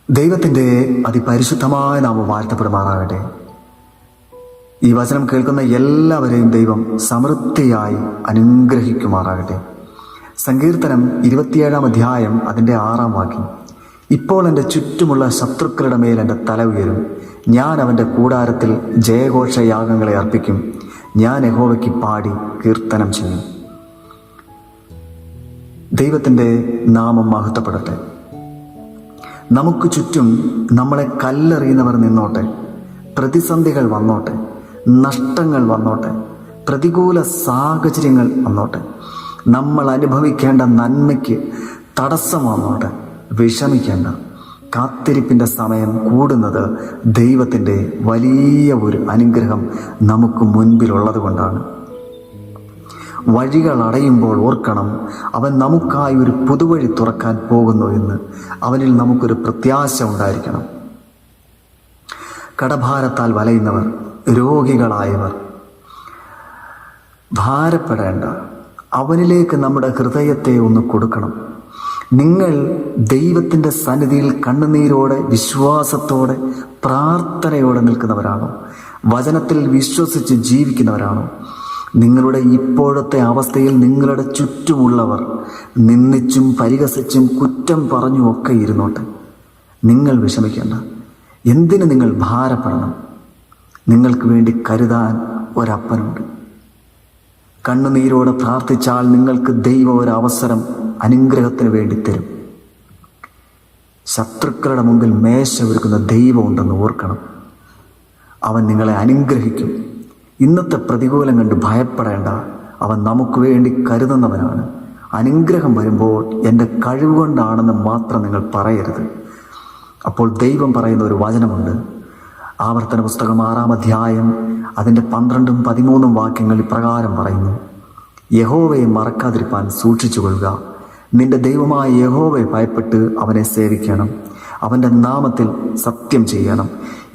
ദൈവത്തിൻ്റെ അതിപരിശുദ്ധമായ നാമം വാഴ്ത്തപ്പെടുമാറാകട്ടെ. ഈ വചനം കേൾക്കുന്ന എല്ലാവരെയും ദൈവം സമൃദ്ധിയായി അനുഗ്രഹിക്കുമാറാകട്ടെ. സങ്കീർത്തനം 27 അധ്യായം അതിൻ്റെ 6 വാക്യം. ഇപ്പോൾ എൻ്റെ ചുറ്റുമുള്ള ശത്രുക്കളുടെ മേൽ എൻ്റെ തല ഉയരും. ഞാൻ അവൻ്റെ കൂടാരത്തിൽ ജയഘോഷയാഗങ്ങളെ അർപ്പിക്കും. ഞാൻ യഹോവയ്ക്ക് പാടി കീർത്തനം ചെയ്യും. ദൈവത്തിൻ്റെ നാമം മഹത്വപ്പെടട്ടെ. നമുക്ക് ചുറ്റും നമ്മളെ കല്ലെറിയുന്നവർ നിന്നോട്ടെ, പ്രതിസന്ധികൾ വന്നോട്ടെ, നഷ്ടങ്ങൾ വന്നോട്ടെ, പ്രതികൂല സാഹചര്യങ്ങൾ വന്നോട്ടെ, നമ്മൾ അനുഭവിക്കേണ്ട നന്മയ്ക്ക് തടസ്സം വന്നോട്ടെ, വിഷമിക്കേണ്ട. കാത്തിരിപ്പിൻ്റെ സമയം കൂടുന്നത് ദൈവത്തിൻ്റെ വലിയ ഒരു അനുഗ്രഹം നമുക്ക് മുൻപിലുള്ളത് കൊണ്ടാണ്. വഴികൾ അടയുമ്പോൾ ഓർക്കണം, അവൻ നമുക്കായി ഒരു പുതുവഴി തുറക്കാൻ പോകുന്നു എന്ന്. അവനിൽ നമുക്കൊരു പ്രത്യാശ ഉണ്ടായിരിക്കണം. കടഭാരത്താൽ വലയുന്നവർ, രോഗികളായവർ ഭാരപ്പെടേണ്ട. അവനിലേക്ക് നമ്മുടെ ഹൃദയത്തെ ഒന്ന് കൊടുക്കണം. നിങ്ങൾ ദൈവത്തിൻ്റെ സന്നിധിയിൽ കണ്ണുനീരോടെ, വിശ്വാസത്തോടെ, പ്രാർത്ഥനയോടെ നിൽക്കുന്നവരാണോ? വചനത്തിൽ വിശ്വസിച്ച് ജീവിക്കുന്നവരാണോ? നിങ്ങളുടെ ഇപ്പോഴത്തെ അവസ്ഥയിൽ നിങ്ങളുടെ ചുറ്റുമുള്ളവർ നിന്ദിച്ചും പരിഹസിച്ചും കുറ്റം പറഞ്ഞും ഒക്കെ ഇരുന്നോട്ടെ, നിങ്ങൾ വിഷമിക്കേണ്ട. എന്തിന് നിങ്ങൾ ഭാരപ്പെടണം? നിങ്ങൾക്ക് വേണ്ടി കരുതാൻ ഒരപ്പനുണ്ട്. കണ്ണുനീരോടെ പ്രാർത്ഥിച്ചാൽ നിങ്ങൾക്ക് ദൈവം ഒരവസരം അനുഗ്രഹത്തിന് വേണ്ടി തരും. ശത്രുക്കളുടെ മുമ്പിൽ മേശ ഒരുക്കുന്ന ദൈവമുണ്ടെന്ന് ഓർക്കണം. അവൻ നിങ്ങളെ അനുഗ്രഹിക്കും. ഇന്നത്തെ പ്രതികൂലം കണ്ട് ഭയപ്പെടേണ്ട. അവൻ നമുക്ക് വേണ്ടി കരുതുന്നവനാണ്. അനുഗ്രഹം വരുമ്പോൾ എൻ്റെ കഴിവുകൊണ്ടാണെന്ന് മാത്രം നിങ്ങൾ പറയരുത്. അപ്പോൾ ദൈവം പറയുന്ന ഒരു വചനമുണ്ട്. ആവർത്തന പുസ്തകം 6 അധ്യായം അതിൻ്റെ 12ഉം 13ഉം വാക്യങ്ങൾ ഇപ്രകാരം പറയുന്നു: യഹോവയെ മറക്കാതിരിപ്പാൻ സൂക്ഷിച്ചുകൊള്ളുക. നിന്റെ ദൈവമായ യഹോവയെ ഭയപ്പെട്ട് അവനെ സേവിക്കണം. അവൻ്റെ നാമത്തിൽ സത്യം ചെയ്യണം.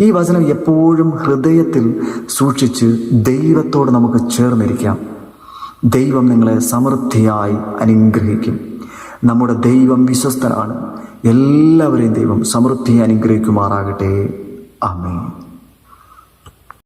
ഈ വചനം എപ്പോഴും ഹൃദയത്തിൽ സൂക്ഷിച്ച് ദൈവത്തോട് നമുക്ക് ചേർന്നിരിക്കാം. ദൈവം നിങ്ങളെ സമൃദ്ധിയായി അനുഗ്രഹിക്കും. നമ്മുടെ ദൈവം വിശ്വസ്തനാണ്. എല്ലാവരെയും ദൈവം സമൃദ്ധിയായി അനുഗ്രഹിക്കുമാറാകട്ടെ. ആമേൻ.